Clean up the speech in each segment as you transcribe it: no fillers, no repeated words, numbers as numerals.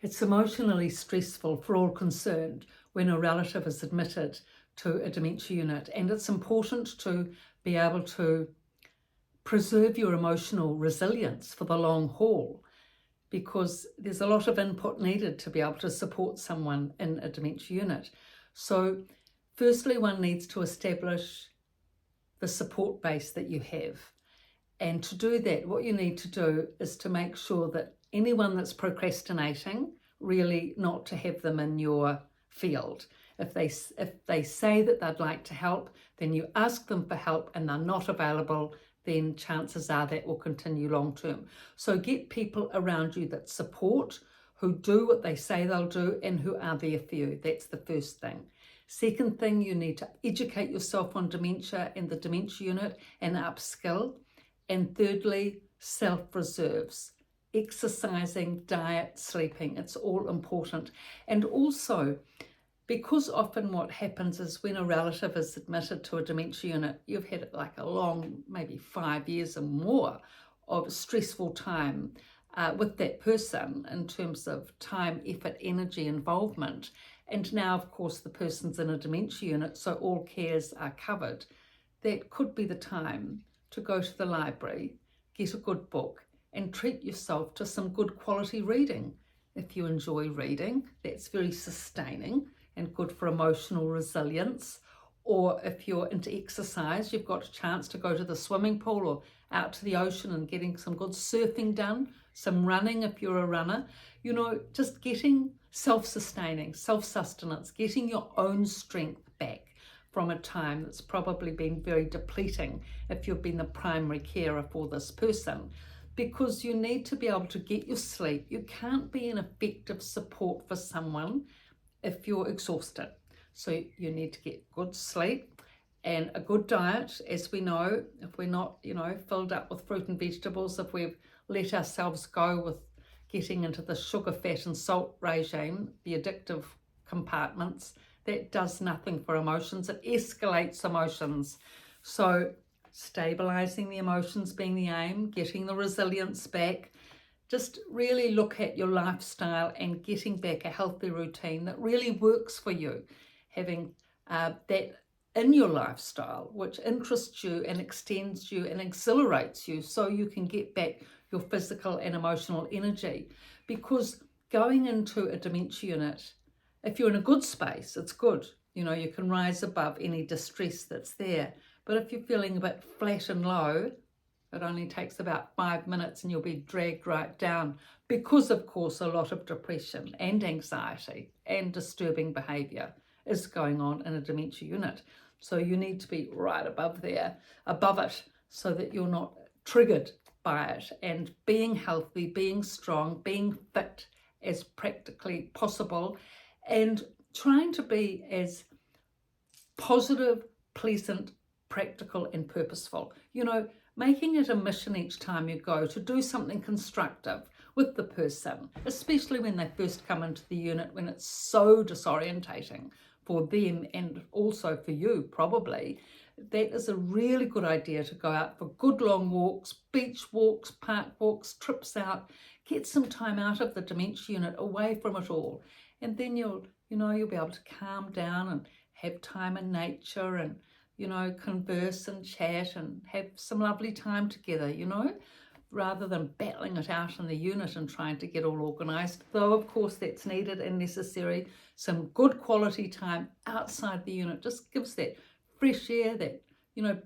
It's emotionally stressful for all concerned when a relative is admitted to a dementia unit, and it's important to be able to preserve your emotional resilience for the long haul, because there's a lot of input needed to be able to support someone in a dementia unit. So firstly, one needs to establish the support base that you have. And to do that, what you need to do is to make sure that anyone that's procrastinating, really not to have them in your field. If they say that they'd like to help, then you ask them for help and they're not available, then chances are that will continue long term. So get people around you that support, who do what they say they'll do, and who are there for you. That's the first thing. Second thing, you need to educate yourself on dementia and the dementia unit and upskill. And thirdly, self-reserves, exercising, diet, sleeping, it's all important. And also, because often what happens is when a relative is admitted to a dementia unit, you've had like a long, maybe 5 years or more of stressful time with that person in terms of time, effort, energy, involvement. And now, of course, the person's in a dementia unit, so all cares are covered. That could be the time to go to the library, get a good book, and treat yourself to some good quality reading. If you enjoy reading, that's very sustaining and good for emotional resilience. Or if you're into exercise, you've got a chance to go to the swimming pool or out to the ocean and getting some good surfing done, some running if you're a runner. You know, just getting self-sustaining, self-sustenance, getting your own strength back from a time that's probably been very depleting if you've been the primary carer for this person, because you need to be able to get your sleep. You can't be an effective support for someone if you're exhausted. So you need to get good sleep and a good diet. As we know, if we're not, filled up with fruit and vegetables, if we've let ourselves go with getting into the sugar, fat and salt regime, the addictive compartments, that does nothing for emotions. It escalates emotions. So stabilizing the emotions being the aim, getting the resilience back. Just really look at your lifestyle and getting back a healthy routine that really works for you. Having that in your lifestyle, which interests you and extends you and exhilarates you, so you can get back your physical and emotional energy. Because going into a dementia unit, if you're in a good space, it's good. You can rise above any distress that's there. But if you're feeling a bit flat and low, it only takes about 5 minutes and you'll be dragged right down, because, of course, a lot of depression and anxiety and disturbing behaviour is going on in a dementia unit. So you need to be right above it, so that you're not triggered by it. And being healthy, being strong, being fit as practically possible, and trying to be as positive, pleasant, practical and purposeful. Making it a mission each time you go to do something constructive with the person, especially when they first come into the unit, when it's so disorientating for them and also for you probably. That is a really good idea, to go out for good long walks, beach walks, park walks, trips out. Get some time out of the dementia unit, away from it all. And then you'll be able to calm down and have time in nature and, converse and chat and have some lovely time together, rather than battling it out in the unit and trying to get all organised. Though, of course, that's needed and necessary. Some good quality time outside the unit just gives that fresh air, that,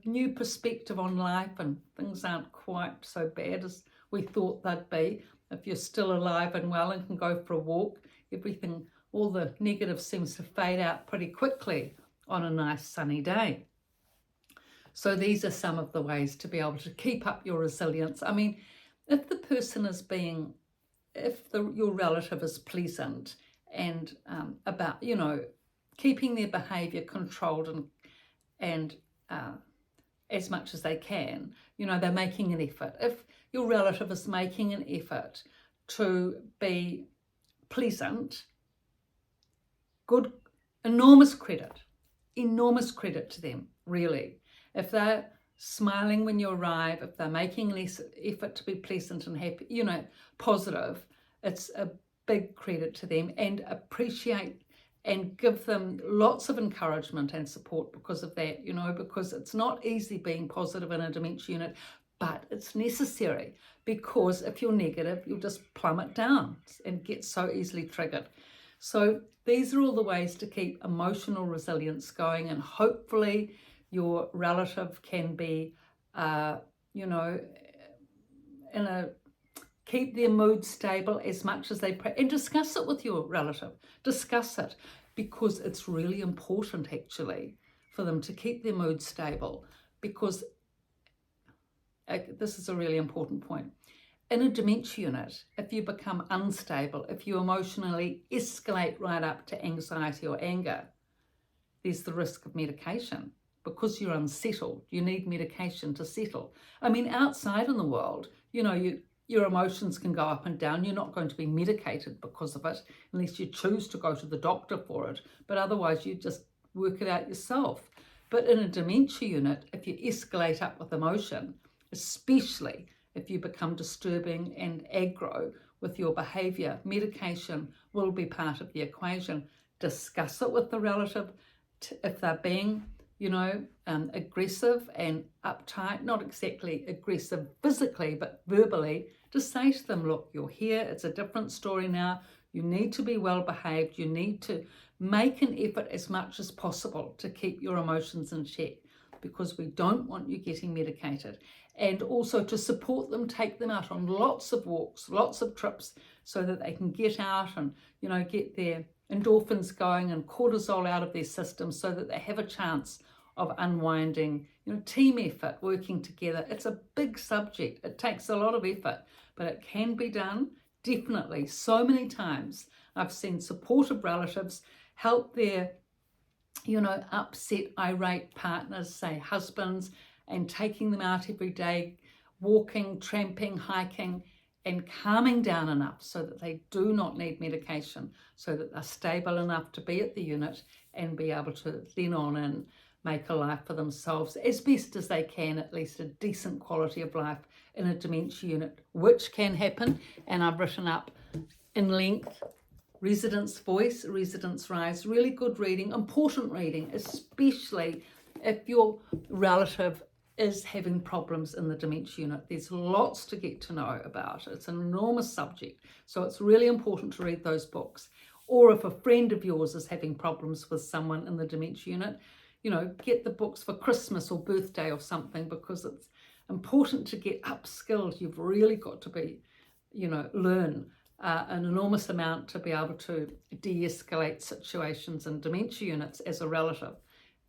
new perspective on life, and things aren't quite so bad as we thought they'd be. If you're still alive and well and can go for a walk, everything, all the negative seems to fade out pretty quickly on a nice sunny day. So these are some of the ways to be able to keep up your resilience. I mean, if the person is your relative is pleasant and about, keeping their behaviour controlled and as much as they can, they're making an effort. If your relative is making an effort to be pleasant, good, enormous credit to them, really. If they're smiling when you arrive, if they're making an effort to be pleasant and happy, positive, it's a big credit to them, and appreciate and give them lots of encouragement and support because of that, because it's not easy being positive in a dementia unit, but it's necessary, because if you're negative, you'll just plummet down and get so easily triggered. So these are all the ways to keep emotional resilience going, and hopefully your relative can be, keep their mood stable as much as they and discuss it with your relative. Discuss it, because it's really important actually for them to keep their mood stable, because this is a really important point. In a dementia unit, if you become unstable, if you emotionally escalate right up to anxiety or anger, there's the risk of medication, because you're unsettled. You need medication to settle. I mean, outside in the world, your emotions can go up and down. You're not going to be medicated because of it, unless you choose to go to the doctor for it. But otherwise, you just work it out yourself. But in a dementia unit, if you escalate up with emotion, especially if you become disturbing and aggro with your behaviour, medication will be part of the equation. Discuss it with the relative. If they're being aggressive and uptight, not exactly aggressive physically, but verbally, just say to them, look, you're here, it's a different story now, you need to be well behaved, you need to make an effort as much as possible to keep your emotions in check, because we don't want you getting medicated. And also to support them, take them out on lots of walks, lots of trips, so that they can get out and, get their endorphins going and cortisol out of their system, so that they have a chance of unwinding. Team effort, working together. It's a big subject. It takes a lot of effort, but it can be done, definitely. So many times I've seen supportive relatives help their, upset, irate partners, say husbands, and taking them out every day, walking, tramping, hiking, and calming down enough so that they do not need medication, so that they're stable enough to be at the unit and be able to then on and make a life for themselves as best as they can, at least a decent quality of life in a dementia unit, which can happen. And I've written up in length Residents' Voice, Residents' Rise, really good reading, important reading, especially if your relative is having problems in the dementia unit. There's lots to get to know about. It's an enormous subject, so it's really important to read those books. Or if a friend of yours is having problems with someone in the dementia unit, get the books for Christmas or birthday or something, because it's important to get upskilled. You've really got to be, learn an enormous amount to be able to de-escalate situations in dementia units as a relative.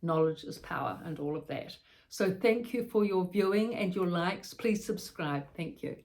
Knowledge is power and all of that. So thank you for your viewing and your likes. Please subscribe. Thank you.